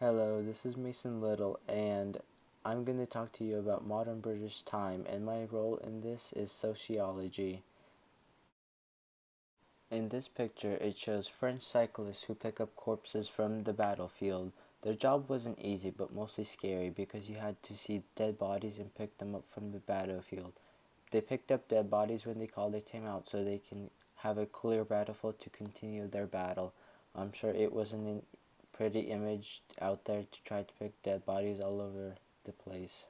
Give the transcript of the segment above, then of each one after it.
Hello, this is Mason Little, and I'm going to talk to you about modern British time, and my role in this is sociology. In this picture, it shows French cyclists who pick up corpses from the battlefield. Their job wasn't easy, but mostly scary because you had to see dead bodies and pick them up from the battlefield. They picked up dead bodies when they called a timeout so they can have a clear battlefield to continue their battle. I'm sure it wasn't a pretty image out there to try to pick dead bodies all over the place.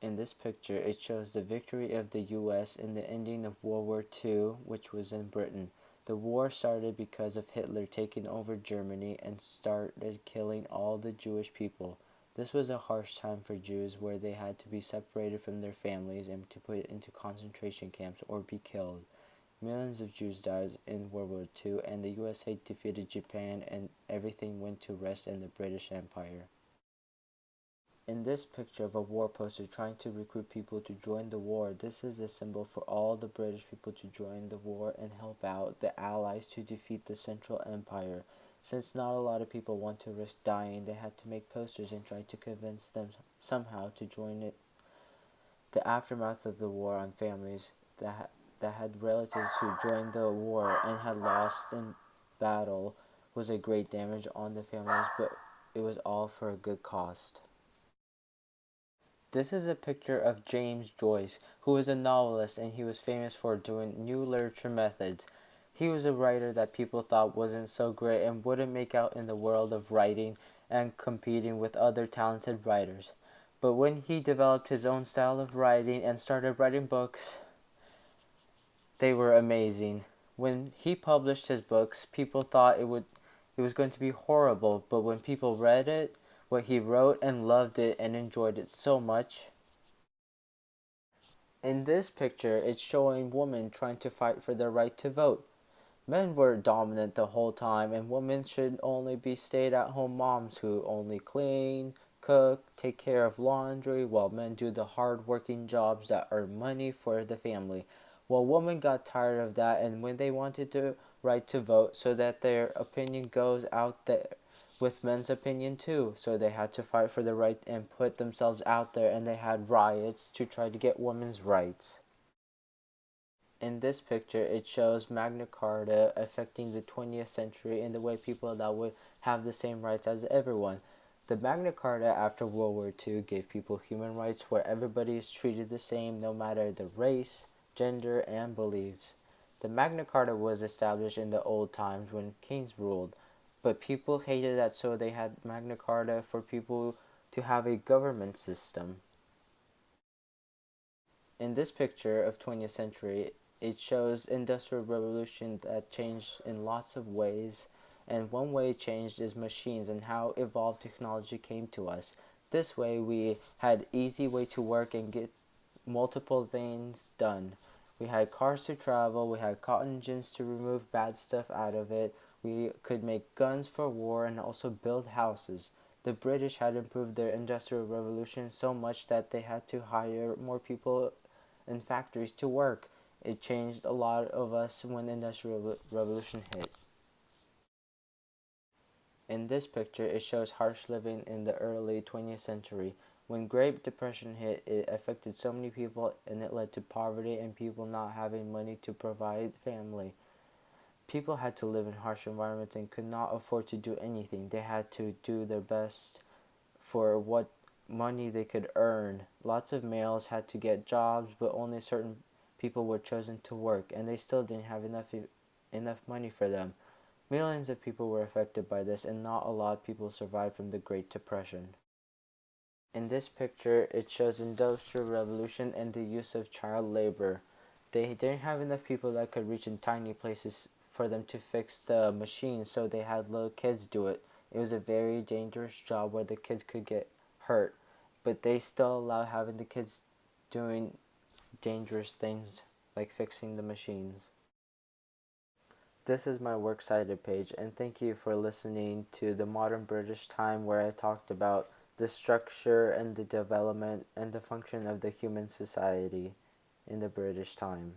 In this picture, it shows the victory of the US in the ending of World War II, which was in Britain. The war started because of Hitler taking over Germany and started killing all the Jewish people. This was a harsh time for Jews where they had to be separated from their families and to put into concentration camps or be killed. Millions of Jews died in World War II, and the USA defeated Japan, and everything went to rest in the British Empire. In this picture of a war poster trying to recruit people to join the war, this is a symbol for all the British people to join the war and help out the Allies to defeat the Central Empire. Since not a lot of people want to risk dying, they had to make posters and try to convince them somehow to join it. The aftermath of the war on families that had relatives who joined the war and had lost in battle was a great damage on the families, but it was all for a good cause. This is a picture of James Joyce, who was a novelist and he was famous for doing new literature methods. He was a writer that people thought wasn't so great and wouldn't make out in the world of writing and competing with other talented writers. But when he developed his own style of writing and started writing books, they were amazing. When he published his books, people thought it was going to be horrible, but when people read it, what he wrote and loved it and enjoyed it so much. In this picture, it's showing women trying to fight for their right to vote. Men were dominant the whole time, and women should only be stay-at-home moms who only clean, cook, take care of laundry, while men do the hard-working jobs that earn money for the family. Well, women got tired of that, and when they wanted the right to vote so that their opinion goes out there with men's opinion too, so they had to fight for the right and put themselves out there, and they had riots to try to get women's rights. In this picture, it shows Magna Carta affecting the 20th century in the way people that would have the same rights as everyone. The Magna Carta after World War II gave people human rights where everybody is treated the same no matter the race, gender, and beliefs. The Magna Carta was established in the old times when kings ruled, but people hated that, so they had Magna Carta for people to have a government system. In this picture of 20th century, it shows industrial revolution that changed in lots of ways, and one way it changed is machines and how evolved technology came to us. This way we had easy way to work and get multiple things done. We had cars to travel, we had cotton gins to remove bad stuff out of it, we could make guns for war and also build houses. The British had improved their industrial revolution so much that they had to hire more people in factories to work. It changed a lot of us when the Industrial Revolution hit. In this picture, it shows harsh living in the early 20th century. When Great Depression hit, it affected so many people and it led to poverty and people not having money to provide family. People had to live in harsh environments and could not afford to do anything. They had to do their best for what money they could earn. Lots of males had to get jobs, but only certain people were chosen to work, and they still didn't have enough money for them. Millions of people were affected by this, and not a lot of people survived from the Great Depression. In this picture, it shows Industrial Revolution and the use of child labor. They didn't have enough people that could reach in tiny places for them to fix the machines, so they had little kids do it. It was a very dangerous job where the kids could get hurt, but they still allowed having the kids doing dangerous things like fixing the machines. This is my works cited page, and thank you for listening to the Modern British Time, where I talked about the structure and the development and the function of the human society in the British time.